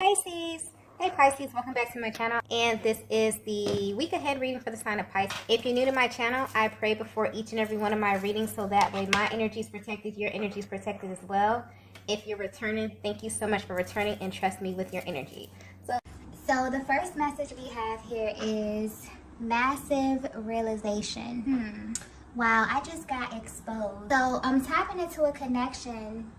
Pisces. Hey Pisces, welcome back to my channel, and this is the week ahead reading for the sign of Pisces. If you're new to my channel, I pray before each and every one of my readings so that way my energy is protected, your energy is protected as well. If you're returning, thank you so much for returning and trust me with your energy. So the first message we have here is massive realization. Wow, I just got exposed. So I'm tapping into a connection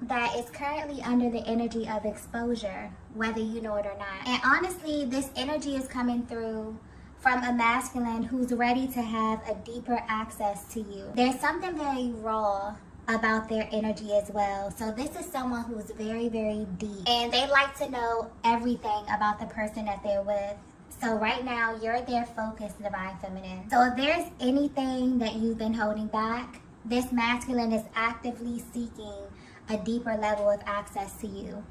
that is currently under the energy of exposure, whether you know it or not. And honestly, this energy is coming through from a masculine who's ready to have a deeper access to you. There's something very raw about their energy as well. So this is someone who's very, very deep, and they like to know everything about the person that they're with. So right now, you're their focus, Divine Feminine. So if there's anything that you've been holding back, this masculine is actively seeking a deeper level of access to you.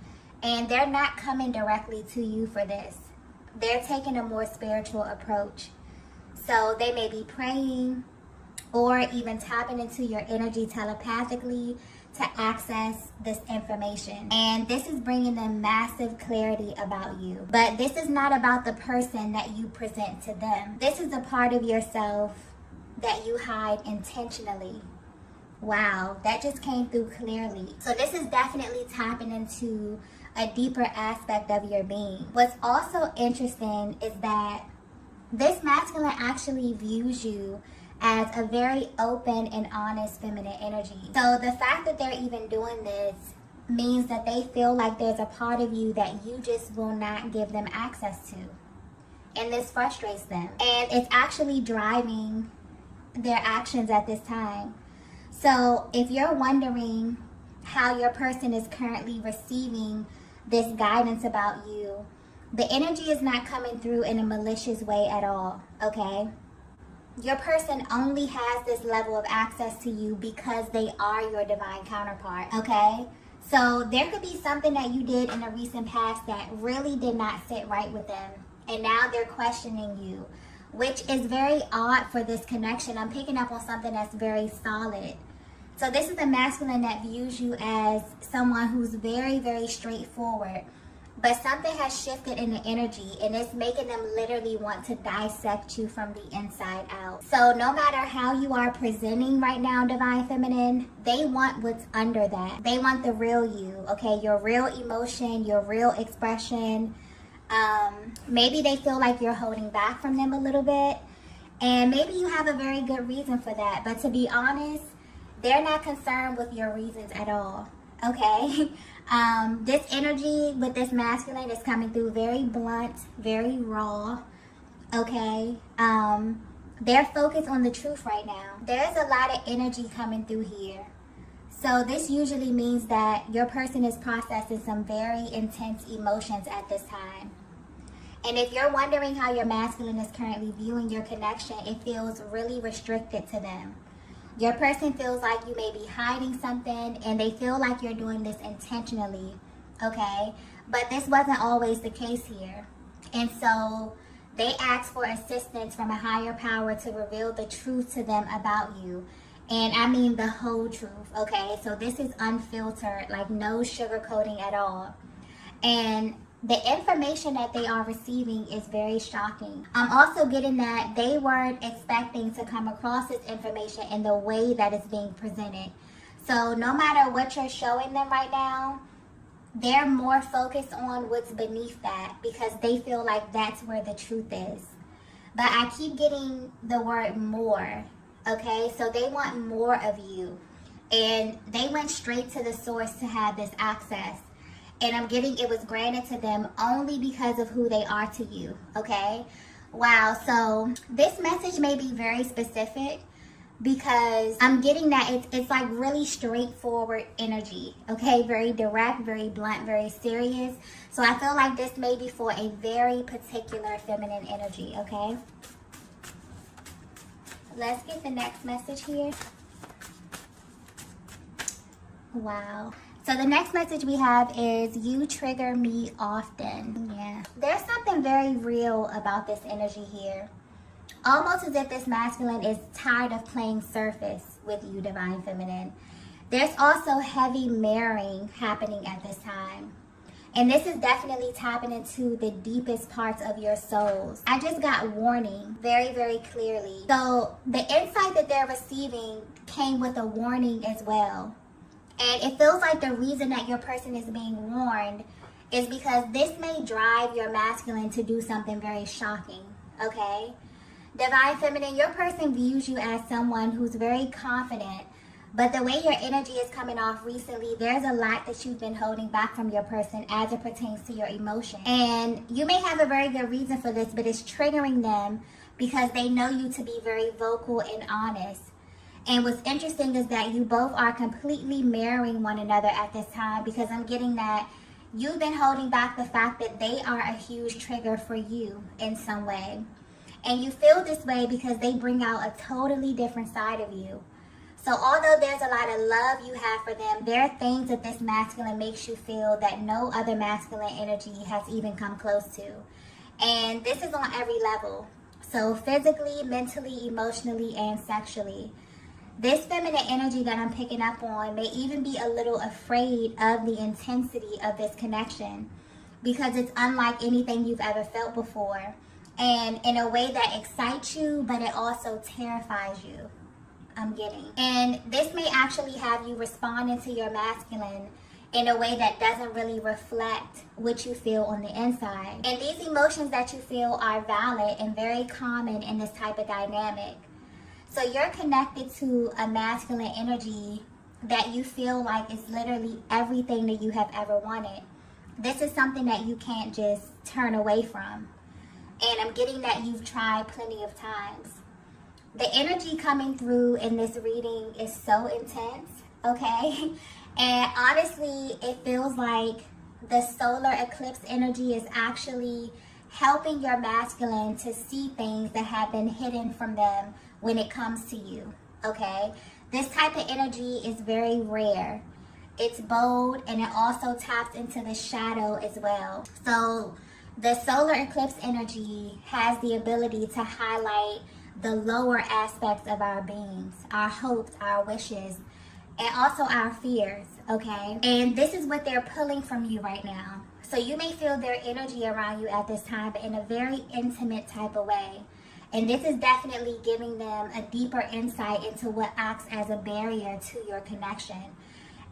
And they're not coming directly to you for this. They're taking a more spiritual approach. So they may be praying or even tapping into your energy telepathically to access this information. And this is bringing them massive clarity about you. But this is not about the person that you present to them. This is a part of yourself that you hide intentionally. Wow, that just came through clearly. So this is definitely tapping into a deeper aspect of your being. What's also interesting is that this masculine actually views you as a very open and honest feminine energy. So the fact that they're even doing this means that they feel like there's a part of you that you just will not give them access to. And this frustrates them. And it's actually driving their actions at this time. So if you're wondering how your person is currently receiving this guidance about you, the energy is not coming through in a malicious way at all, okay? Your person only has this level of access to you because they are your divine counterpart, okay? So there could be something that you did in the recent past that really did not sit right with them, and now they're questioning you, which is very odd for this connection. I'm picking up on something that's very solid. So this is a masculine that views you as someone who's very, very straightforward. But something has shifted in the energy, and it's making them literally want to dissect you from the inside out. So no matter how you are presenting right now, Divine Feminine, they want what's under that. They want the real you, okay? Your real emotion, your real expression. Maybe they feel like you're holding back from them a little bit. And maybe you have a very good reason for that. But to be honest, they're not concerned with your reasons at all, okay? This energy with this masculine is coming through very blunt, very raw, okay? They're focused on the truth right now. There's a lot of energy coming through here. So this usually means that your person is processing some very intense emotions at this time. And if you're wondering how your masculine is currently viewing your connection, it feels really restricted to them. Your person feels like you may be hiding something, and they feel like you're doing this intentionally, okay? But this wasn't always the case here. And so they ask for assistance from a higher power to reveal the truth to them about you. And I mean the whole truth, okay? So this is unfiltered, like no sugarcoating at all. And the information that they are receiving is very shocking. I'm also getting that they weren't expecting to come across this information in the way that it's being presented. So no matter what you're showing them right now, they're more focused on what's beneath that because they feel like that's where the truth is. But I keep getting the word more, okay? So they want more of you. And they went straight to the source to have this access. And I'm getting it was granted to them only because of who they are to you, okay? Wow, so this message may be very specific because I'm getting that it's like really straightforward energy, okay? Very direct, very blunt, very serious. So I feel like this may be for a very particular feminine energy, okay? Let's get the next message here. Wow. So the next message we have is you trigger me often. Yeah. There's something very real about this energy here. Almost as if this masculine is tired of playing surface with you, Divine Feminine. There's also heavy mirroring happening at this time. And this is definitely tapping into the deepest parts of your souls. I just got warning very, very clearly. So the insight that they're receiving came with a warning as well. And it feels like the reason that your person is being warned is because this may drive your masculine to do something very shocking, okay? Divine Feminine, your person views you as someone who's very confident, but the way your energy is coming off recently, there's a lot that you've been holding back from your person as it pertains to your emotion. And you may have a very good reason for this, but it's triggering them because they know you to be very vocal and honest. And what's interesting is that you both are completely mirroring one another at this time, because I'm getting that you've been holding back the fact that they are a huge trigger for you in some way. And you feel this way because they bring out a totally different side of you. So although there's a lot of love you have for them, there are things that this masculine makes you feel that no other masculine energy has even come close to. And this is on every level. So physically, mentally, emotionally, and sexually. This feminine energy that I'm picking up on may even be a little afraid of the intensity of this connection, because it's unlike anything you've ever felt before. And in a way that excites you, but it also terrifies you. I'm getting. And this may actually have you responding to your masculine in a way that doesn't really reflect what you feel on the inside. And these emotions that you feel are valid and very common in this type of dynamic. So you're connected to a masculine energy that you feel like is literally everything that you have ever wanted. This is something that you can't just turn away from. And I'm getting that you've tried plenty of times. The energy coming through in this reading is so intense, okay? And honestly, it feels like the solar eclipse energy is actually helping your masculine to see things that have been hidden from them when it comes to you, okay? This type of energy is very rare. It's bold, and it also taps into the shadow as well. So the solar eclipse energy has the ability to highlight the lower aspects of our beings, our hopes, our wishes, and also our fears, okay? And this is what they're pulling from you right now. So you may feel their energy around you at this time, but in a very intimate type of way. And this is definitely giving them a deeper insight into what acts as a barrier to your connection.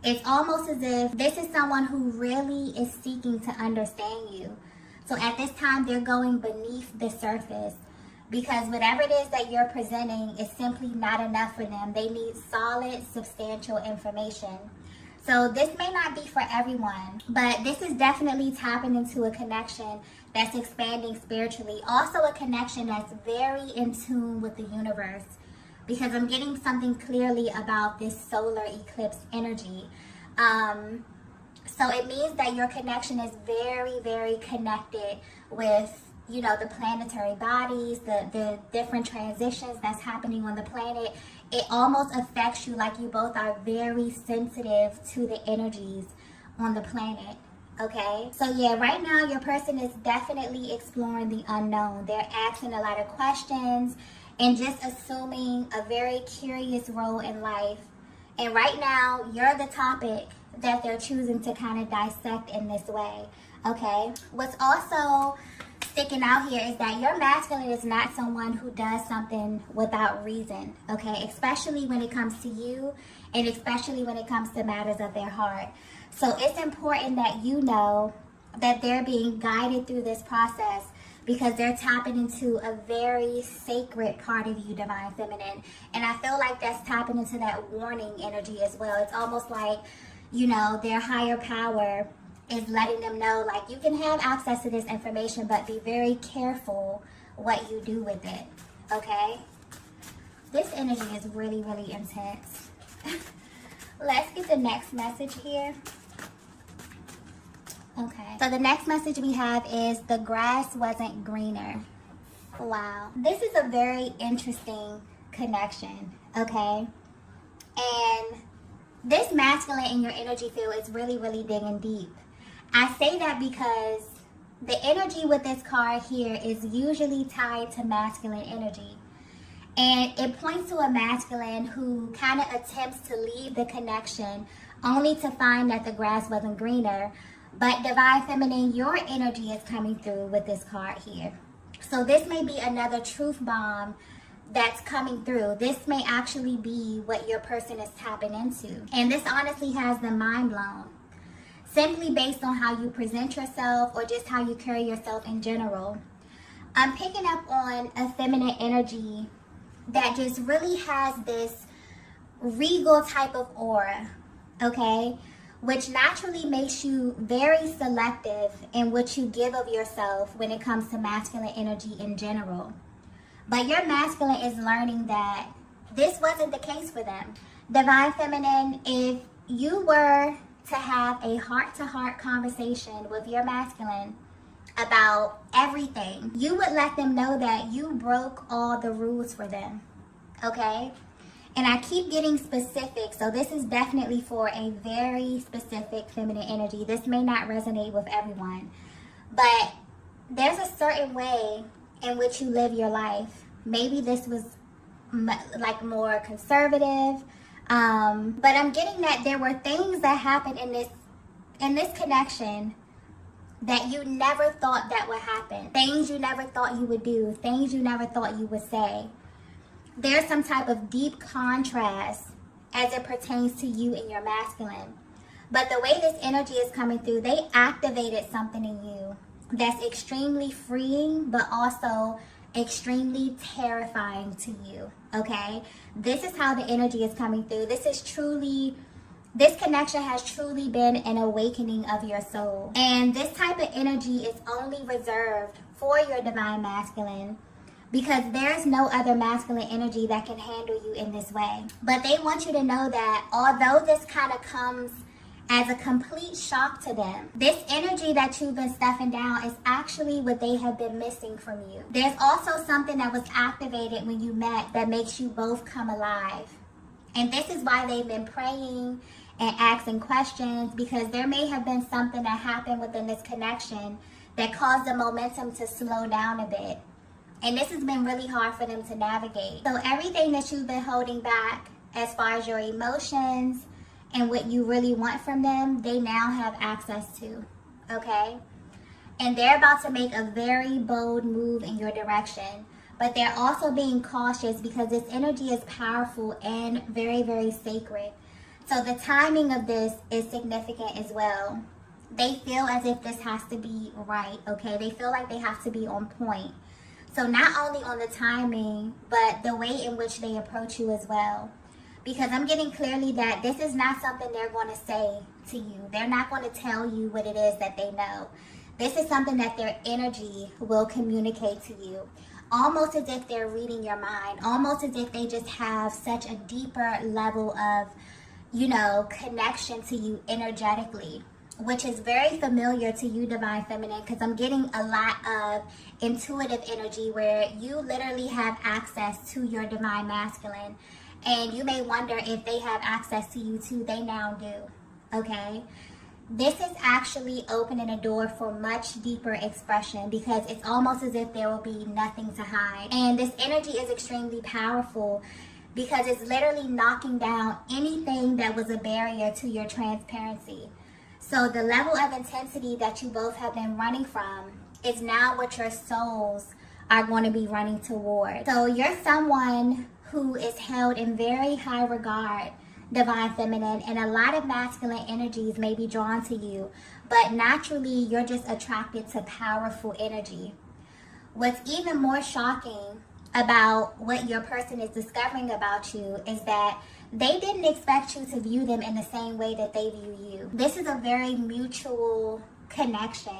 It's almost as if this is someone who really is seeking to understand you. So at this time, they're going beneath the surface, because whatever it is that you're presenting is simply not enough for them. They need solid, substantial information. So this may not be for everyone, but this is definitely tapping into a connection that's expanding spiritually. Also a connection that's very in tune with the universe, because I'm getting something clearly about this solar eclipse energy. So it means that your connection is very, very connected with, you know, the planetary bodies, the different transitions that's happening on the planet. It almost affects you like you both are very sensitive to the energies on the planet, okay? So yeah, right now your person is definitely exploring the unknown. They're asking a lot of questions and just assuming a very curious role in life. And right now, you're the topic that they're choosing to kind of dissect in this way, okay? What's also sticking out here is that your masculine is not someone who does something without reason, okay? Especially when it comes to you, and especially when it comes to matters of their heart. So it's important that you know that they're being guided through this process, because they're tapping into a very sacred part of you, Divine Feminine. And I feel like that's tapping into that warning energy as well. It's almost like, you know, their higher power is letting them know, like, you can have access to this information, but be very careful what you do with it, okay? This energy is really, really intense. Let's get the next message here. Okay, so the next message we have is the grass wasn't greener. Wow. This is a very interesting connection, okay? And this masculine in your energy field is really, really digging deep. I say that because the energy with this card here is usually tied to masculine energy. And it points to a masculine who kind of attempts to leave the connection only to find that the grass wasn't greener. But Divine Feminine, your energy is coming through with this card here. So this may be another truth bomb that's coming through. This may actually be what your person is tapping into. And this honestly has them mind blown. Simply based on how you present yourself or just how you carry yourself in general. I'm picking up on a feminine energy that just really has this regal type of aura, okay? Which naturally makes you very selective in what you give of yourself when it comes to masculine energy in general. But your masculine is learning that this wasn't the case for them. Divine Feminine, if you were to have a heart-to-heart conversation with your masculine about everything, you would let them know that you broke all the rules for them, okay? And I keep getting specific, so this is definitely for a very specific feminine energy. This may not resonate with everyone, but there's a certain way in which you live your life. Maybe this was like more conservative, but I'm getting that there were things that happened in this connection that you never thought that would happen. Things you never thought you would do. Things you never thought you would say. There's some type of deep contrast as it pertains to you and your masculine. But the way this energy is coming through, they activated something in you that's extremely freeing, but also extremely terrifying to you, okay? This is how the energy is coming through. This connection has truly been an awakening of your soul. And this type of energy is only reserved for your divine masculine because there's no other masculine energy that can handle you in this way. But they want you to know that although this kind of comes as a complete shock to them, this energy that you've been stuffing down is actually what they have been missing from you. There's also something that was activated when you met that makes you both come alive. And this is why they've been praying and asking questions, because there may have been something that happened within this connection that caused the momentum to slow down a bit. And this has been really hard for them to navigate. So everything that you've been holding back as far as your emotions and what you really want from them, they now have access to, okay? And they're about to make a very bold move in your direction. But they're also being cautious because this energy is powerful and very, very sacred. So the timing of this is significant as well. They feel as if this has to be right, okay? They feel like they have to be on point. So not only on the timing, but the way in which they approach you as well. Because I'm getting clearly that this is not something they're going to say to you. They're not going to tell you what it is that they know. This is something that their energy will communicate to you. Almost as if they're reading your mind. Almost as if they just have such a deeper level of, connection to you energetically. Which is very familiar to you, Divine Feminine, because I'm getting a lot of intuitive energy where you literally have access to your Divine Masculine. And you may wonder if they have access to you too. They now do, okay? This is actually opening a door for much deeper expression because it's almost as if there will be nothing to hide. And this energy is extremely powerful because it's literally knocking down anything that was a barrier to your transparency. So the level of intensity that you both have been running from is now what your souls are going to be running toward. So you're someone who is held in very high regard, Divine Feminine, and a lot of masculine energies may be drawn to you, but naturally you're just attracted to powerful energy. What's even more shocking about what your person is discovering about you is that they didn't expect you to view them in the same way that they view you. This is a very mutual connection,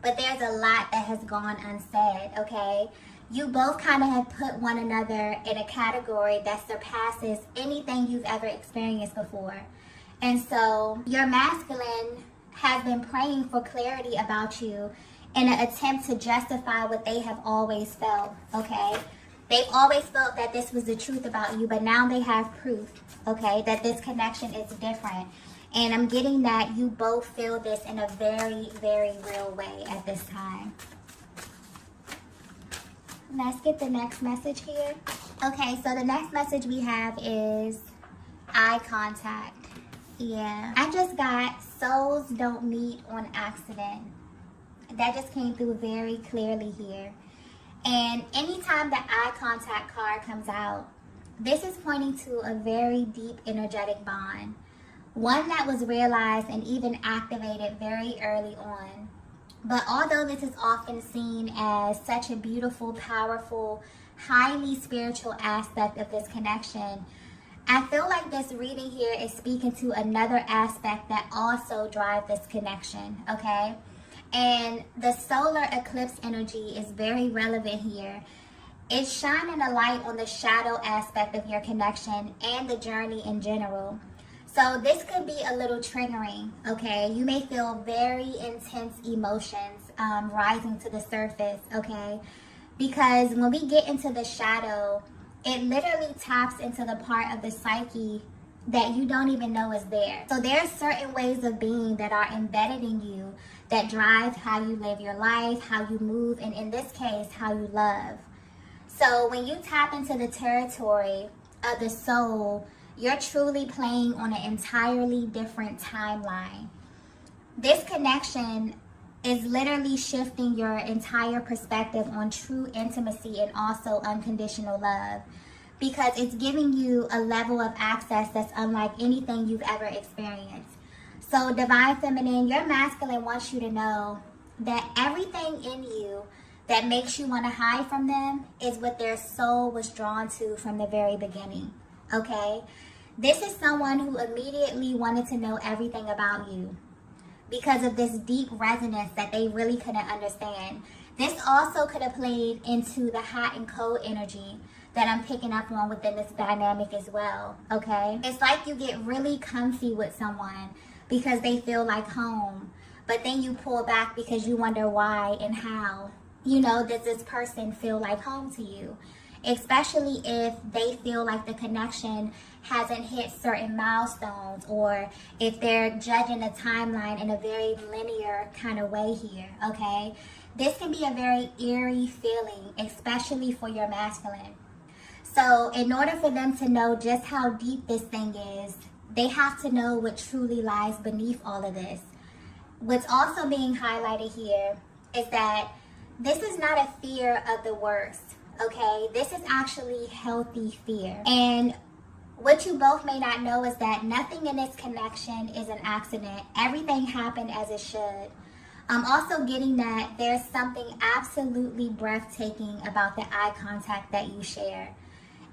but there's a lot that has gone unsaid, okay? You both kind of have put one another in a category that surpasses anything you've ever experienced before. And so your masculine has been praying for clarity about you in an attempt to justify what they have always felt, okay? They've always felt that this was the truth about you, but now they have proof, okay, that this connection is different. And I'm getting that you both feel this in a very, very real way at this time. Let's get the next message here. Okay, so the next message we have is eye contact. Yeah, I just got souls don't meet on accident. That just came through very clearly here. And anytime the eye contact card comes out, this is pointing to a very deep energetic bond. One that was realized and even activated very early on. But although this is often seen as such a beautiful, powerful, highly spiritual aspect of this connection, I feel like this reading here is speaking to another aspect that also drives this connection, okay? And the solar eclipse energy is very relevant here. It's shining a light on the shadow aspect of your connection and the journey in general. So this could be a little triggering, okay? You may feel very intense emotions rising to the surface, okay? Because when we get into the shadow, it literally taps into the part of the psyche that you don't even know is there. So there are certain ways of being that are embedded in you that drive how you live your life, how you move, and in this case, how you love. So when you tap into the territory of the soul, you're truly playing on an entirely different timeline. This connection is literally shifting your entire perspective on true intimacy and also unconditional love, because it's giving you a level of access that's unlike anything you've ever experienced. So Divine Feminine, your masculine wants you to know that everything in you that makes you want to hide from them is what their soul was drawn to from the very beginning, okay? This is someone who immediately wanted to know everything about you because of this deep resonance that they really couldn't understand. This also could have played into the hot and cold energy that I'm picking up on within this dynamic as well, okay? It's like you get really comfy with someone because they feel like home, but then you pull back because you wonder why and how, does this person feel like home to you? Especially if they feel like the connection hasn't hit certain milestones, or if they're judging the timeline in a very linear kind of way here, okay? This can be a very eerie feeling, especially for your masculine. So in order for them to know just how deep this thing is, they have to know what truly lies beneath all of this. What's also being highlighted here is that this is not a fear of the worst, okay? This is actually healthy fear. And what you both may not know is that nothing in this connection is an accident. Everything happened as it should. I'm also getting that there's something absolutely breathtaking about the eye contact that you share.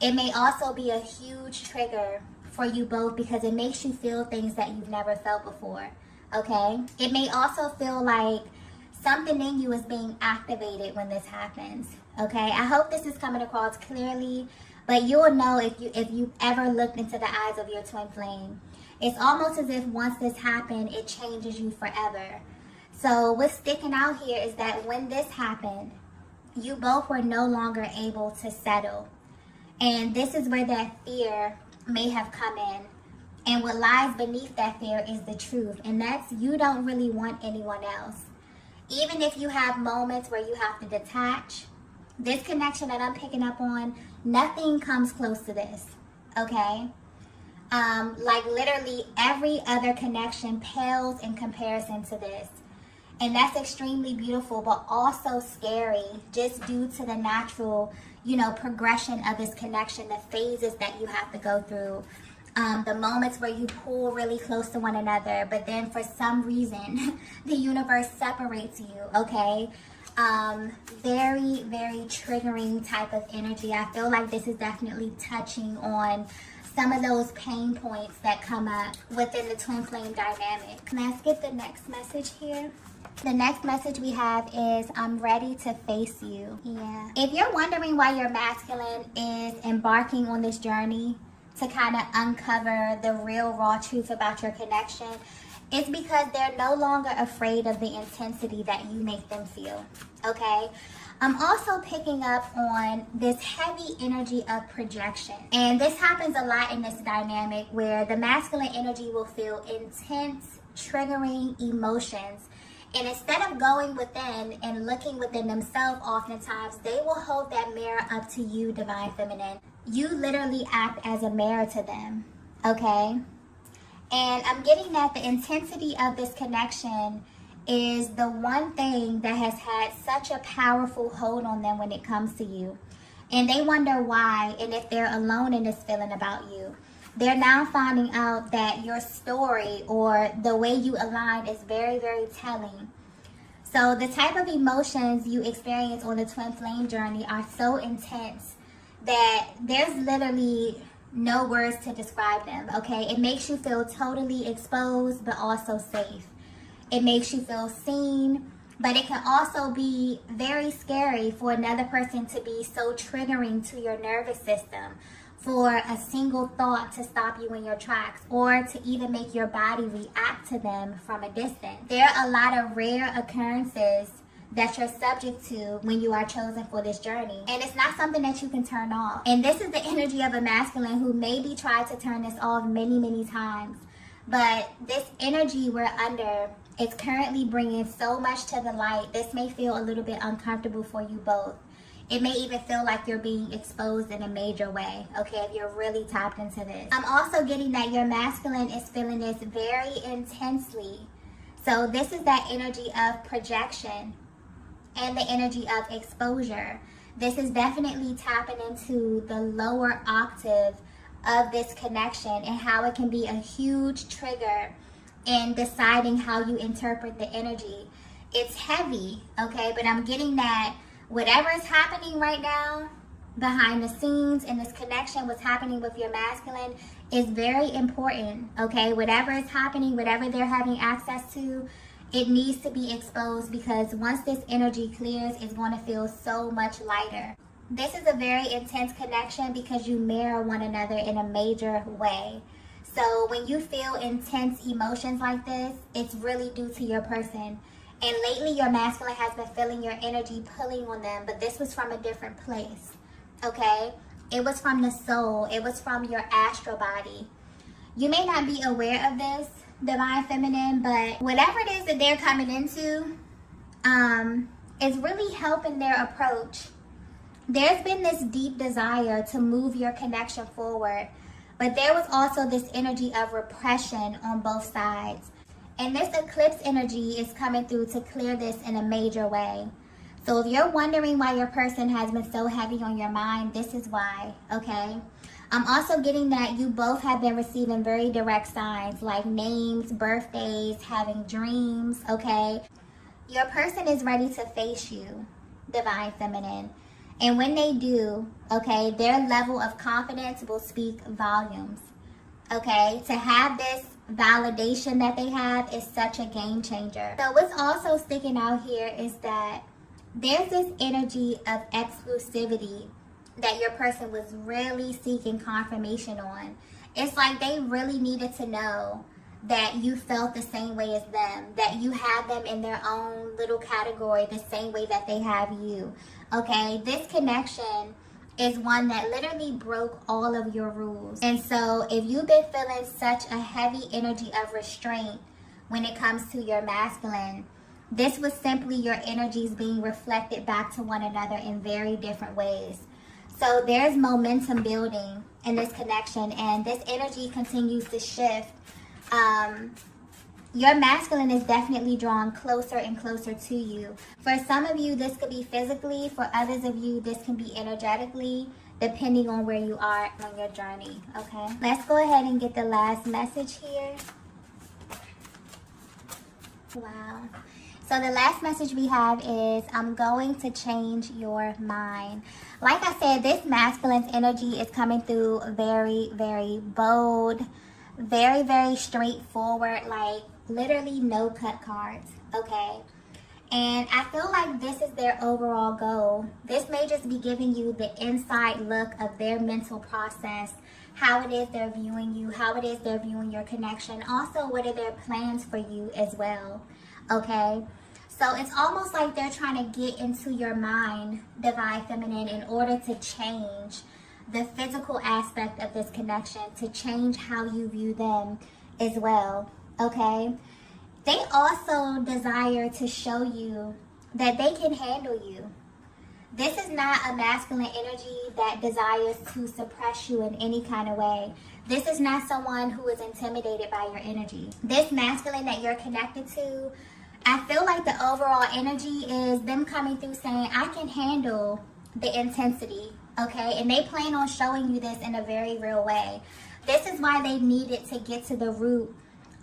It may also be a huge trigger for you both because it makes you feel things that you've never felt before, okay? It may also feel like something in you is being activated when this happens, okay? I hope this is coming across clearly, but you'll know if you've ever looked into the eyes of your twin flame. It's almost as if once this happened, it changes you forever. So what's sticking out here is that when this happened, you both were no longer able to settle. And this is where that fear may have come in. And what lies beneath that fear is the truth. And that's you don't really want anyone else. Even if you have moments where you have to detach, this connection that I'm picking up on, nothing comes close to this, okay? Like literally every other connection pales in comparison to this. And that's extremely beautiful, but also scary, just due to the natural, progression of this connection, the phases that you have to go through, the moments where you pull really close to one another, but then for some reason, the universe separates you, okay? Very, very triggering type of energy. I feel like this is definitely touching on some of those pain points that come up within the twin flame dynamic. Let's get the next message here. The next message we have is, I'm ready to face you. Yeah. If you're wondering why your masculine is embarking on this journey to kind of uncover the real raw truth about your connection, it's because they're no longer afraid of the intensity that you make them feel, okay? I'm also picking up on this heavy energy of projection. And this happens a lot in this dynamic where the masculine energy will feel intense, triggering emotions. And instead of going within and looking within themselves, oftentimes, they will hold that mirror up to you, Divine Feminine. You literally act as a mirror to them, okay? And I'm getting that the intensity of this connection is the one thing that has had such a powerful hold on them when it comes to you. And they wonder why and if they're alone in this feeling about you. They're now finding out that your story or the way you align is very, very telling. So the type of emotions you experience on the twin flame journey are so intense that there's literally no words to describe them, okay? It makes you feel totally exposed but also safe. It makes you feel seen, but it can also be very scary for another person to be so triggering to your nervous system, for a single thought to stop you in your tracks, or to even make your body react to them from a distance. There are a lot of rare occurrences that you're subject to when you are chosen for this journey. And it's not something that you can turn off. And this is the energy of a masculine who maybe tried to turn this off many, many times. But this energy we're under is currently bringing so much to the light. This may feel a little bit uncomfortable for you both. It may even feel like you're being exposed in a major way, okay, if you're really tapped into this. I'm also getting that your masculine is feeling this very intensely. So this is that energy of projection and the energy of exposure. This is definitely tapping into the lower octave of this connection and how it can be a huge trigger in deciding how you interpret the energy. It's heavy, okay, but I'm getting that whatever is happening right now behind the scenes in this connection, what's happening with your masculine is very important, okay? Whatever is happening, whatever they're having access to, it needs to be exposed, because once this energy clears, it's going to feel so much lighter. This is a very intense connection because you mirror one another in a major way. So when you feel intense emotions like this, it's really due to your person. And lately, your masculine has been feeling your energy pulling on them, but this was from a different place, okay? It was from the soul. It was from your astral body. You may not be aware of this, Divine Feminine, but whatever it is that they're coming into is really helping their approach. There's been this deep desire to move your connection forward, but there was also this energy of repression on both sides. And this eclipse energy is coming through to clear this in a major way. So if you're wondering why your person has been so heavy on your mind, this is why, okay? I'm also getting that you both have been receiving very direct signs like names, birthdays, having dreams, okay? Your person is ready to face you, Divine Feminine. And when they do, okay, their level of confidence will speak volumes, okay? To have this validation that they have is such a game changer. So what's also sticking out here is that there's this energy of exclusivity that your person was really seeking confirmation on. It's like they really needed to know that you felt the same way as them, that you had them in their own little category the same way that they have you, okay? This connection is one that literally broke all of your rules. And so if you've been feeling such a heavy energy of restraint when it comes to your masculine, this was simply your energies being reflected back to one another in very different ways. So there's momentum building in this connection, and this energy continues to shift. Your masculine is definitely drawn closer and closer to you. For some of you, this could be physically. For others of you, this can be energetically, depending on where you are on your journey, okay? Let's go ahead and get the last message here. Wow. So the last message we have is, I'm going to change your mind. Like I said, this masculine's energy is coming through very, very bold, very, very straightforward, like literally no cut cards, okay? And I feel like this is their overall goal. This may just be giving you the inside look of their mental process, how it is they're viewing you, how it is they're viewing your connection. Also, what are their plans for you as well, okay? So it's almost like they're trying to get into your mind, Divine Feminine, in order to change the physical aspect of this connection, to change how you view them as well, okay? They also desire to show you that they can handle you. This is not a masculine energy that desires to suppress you in any kind of way. This is not someone who is intimidated by your energy. This masculine that you're connected to, I feel like the overall energy is them coming through saying, I can handle the intensity, okay? And they plan on showing you this in a very real way. This is why they needed to get to the root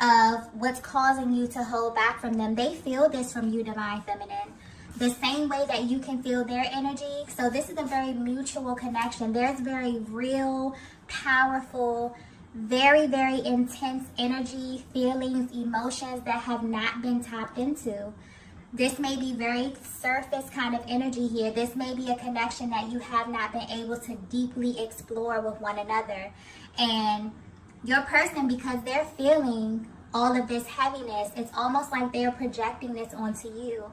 of what's causing you to hold back from them. They feel this from you, Divine Feminine, the same way that you can feel their energy. So this is a very mutual connection. There's very real, powerful, very, very intense energy, feelings, emotions that have not been tapped into. This may be very surface kind of energy here. This may be a connection that you have not been able to deeply explore with one another. And your person, because they're feeling all of this heaviness, it's almost like they're projecting this onto you,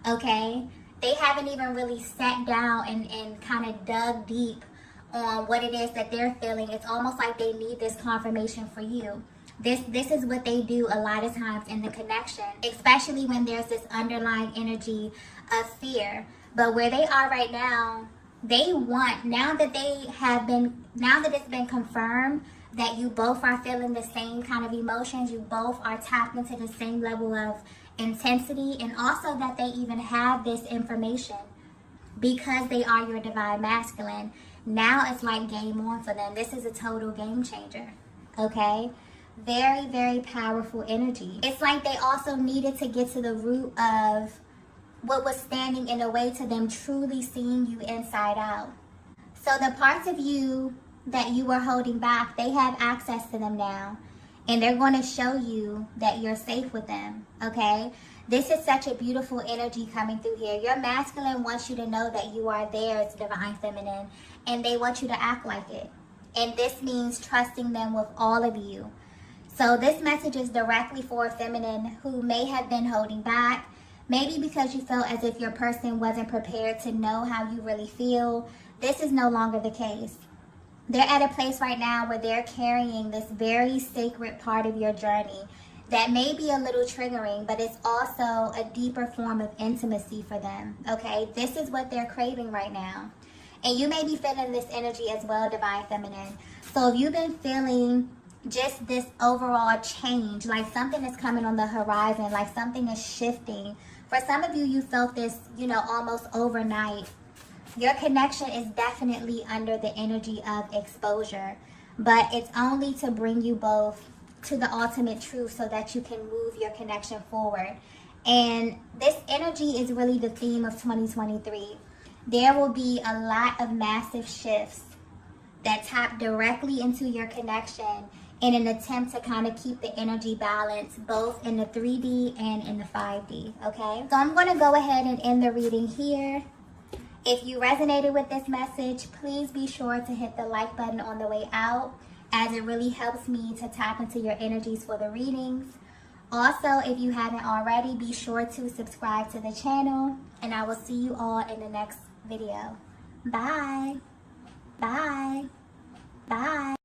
okay? They haven't even really sat down and kind of dug deep on what it is that they're feeling. It's almost like they need this confirmation for you. This is what they do a lot of times in the connection, especially when there's this underlying energy of fear. But where they are right now, they want, now that it's been confirmed that you both are feeling the same kind of emotions, you both are tapped into the same level of intensity, and also that they even have this information because they are your divine masculine. Now it's like game on for them. This is a total game changer, okay? Very, very powerful energy. It's like they also needed to get to the root of what was standing in the way to them truly seeing you inside out. So the parts of you that you were holding back, they have access to them now. And they're going to show you that you're safe with them, okay? This is such a beautiful energy coming through here. Your masculine wants you to know that you are theirs, Divine Feminine, and they want you to act like it. And this means trusting them with all of you. So this message is directly for a feminine who may have been holding back, maybe because you felt as if your person wasn't prepared to know how you really feel. This is no longer the case. They're at a place right now where they're carrying this very sacred part of your journey that may be a little triggering, but it's also a deeper form of intimacy for them, okay? This is what they're craving right now. And you may be feeling this energy as well, Divine Feminine. So if you've been feeling just this overall change, like something is coming on the horizon, like something is shifting. For some of you, you felt this, almost overnight. Your connection is definitely under the energy of exposure, but it's only to bring you both to the ultimate truth so that you can move your connection forward. And this energy is really the theme of 2023. There will be a lot of massive shifts that tap directly into your connection in an attempt to kind of keep the energy balance both in the 3D and in the 5D, okay? So I'm going to go ahead and end the reading here. If you resonated with this message, please be sure to hit the like button on the way out, as it really helps me to tap into your energies for the readings. Also, if you haven't already, be sure to subscribe to the channel, and I will see you all in the next video. Bye. Bye. Bye.